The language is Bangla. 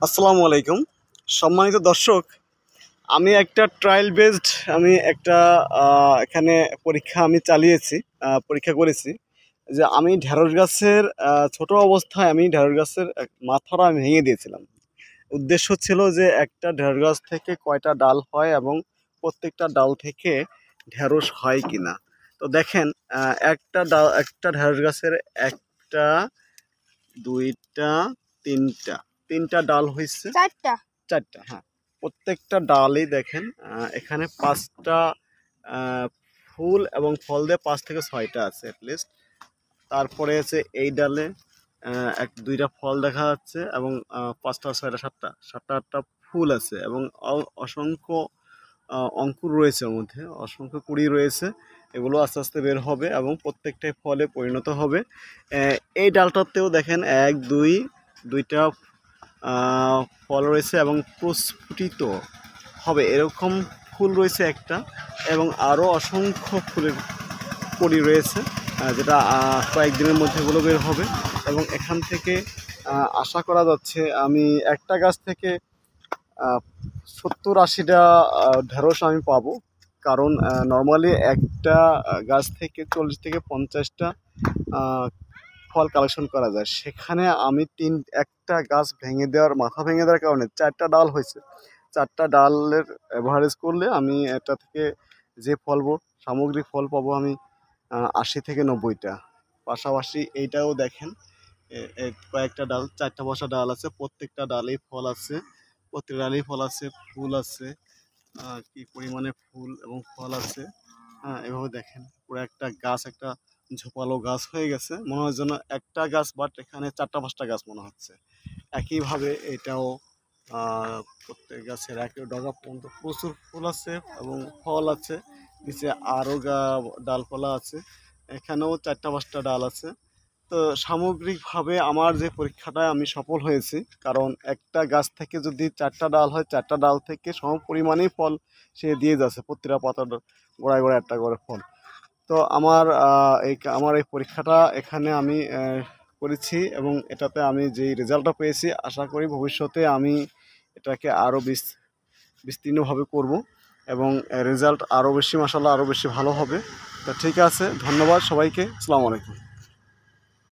আসসালামু আলাইকুম। সম্মানিত দর্শক, আমি একটা ট্রায়াল বেসড আমি একটা এখানে পরীক্ষা আমি চালিয়েছি, পরীক্ষা করেছি যে আমি ঢেঁড়স গাছের ছোট অবস্থায় আমি ঢেঁড়স গাছের মাথাটা আমি ভেঙে দিয়েছিলাম। উদ্দেশ্য ছিল যে একটা ঢেঁড়স গাছ থেকে কয়টা ডাল হয় এবং প্রত্যেকটা ডাল থেকে ঢেঁড়স হয় কিনা। তো দেখেন, একটা ঢেঁড়স গাছের একটা, দুইটা, তিনটা, তিনটা ডাল হয়েছে। চারটা। চারটা, হ্যাঁ। প্রত্যেকটা ডালই দেখেন, এখানে পাঁচটা ফুল এবং ফল দিয়ে 5 থেকে 6টা আছে অ্যাটলিস্ট। তারপরে আছে এই ডালে এক দুইটা ফল দেখা যাচ্ছে এবং 5টা 6টা 7টা 7টা 8টা ফুল আছে এবং অসংখ্য অঙ্কুর রয়েছে, ওর মধ্যে অসংখ্য কুড়ি রয়েছে। এগুলো আস্তে আস্তে বের হবে এবং প্রত্যেকটাই ফলে পরিণত হবে। এই ডালটাতেও দেখেন দুইটা ফল রয়েছে এবং প্রস্ফুটিত হবে এরকম ফুল রয়েছে একটা, এবং আরও অসংখ্য ফুলের কড়ি রয়েছে, যেটা কয়েকদিনের মধ্যে এগুলো বের হবে। এবং এখান থেকে আশা করা যাচ্ছে আমি একটা গাছ থেকে 70-80টা ঢেঁড়স আমি পাবো। কারণ নর্মালি একটা গাছ থেকে 40 থেকে 50টা ফল কালেকশন করা যায়। সেখানে আমি একটা গাছ মাথা ভেঙে দেওয়ার কারণে 4টা ডাল হয়েছে। 4টা ডালের অ্যাভারেজ করলে আমি এটা থেকে যে সামগ্রিক ফল পাবো আমি 80 থেকে 90টা। পাশাপাশি এইটাও দেখেন, কয়েকটা ডাল, 4টা বসা ডাল আছে, প্রত্যেকটা ডালেই ফল আছে, প্রত্যেকটা ডালেই ফল আছে, ফুল আছে, কি পরিমাণে ফুল এবং ফল আছে। হ্যাঁ, এভাবে দেখেন পুরো একটা গাছ, একটা ঝোপালো গাছ হয়ে গেছে, মনে হয় যেন একটা গাছ, বাট এখানে 4টা 5টা গাছ মনে হচ্ছে। একইভাবে এটাও প্রত্যেক গাছের একই ডগা পর্যন্ত প্রচুর ফুল আছে এবং ফল আছে। নিচে আরও ডালপালা আছে, এখানেও 4টা 5টা ডাল আছে। তো সামগ্রিকভাবে আমার যে পরীক্ষাটায় আমি সফল হয়েছি, কারণ একটা গাছ থেকে যদি 4টা ডাল হয়, 4টা ডাল থেকে সম পরিমাণেই ফল সে দিয়ে যাচ্ছে, প্রতিটা পাতার গোড়ায় গোড়ায় একটা করে ফল। তো আমার এই পরীক্ষাটা এখানে আমি করেছি এবং এটাতে আমি যেই রেজাল্টটা পেয়েছি, আশা করি ভবিষ্যতে আমি এটাকে আরও বিস্তীর্ণভাবে করব এবং রেজাল্ট আরও বেশি, মাশাআল্লাহ আরও বেশি ভালো হবে। তো ঠিক আছে, ধন্যবাদ সবাইকে। আসসালামু আলাইকুম।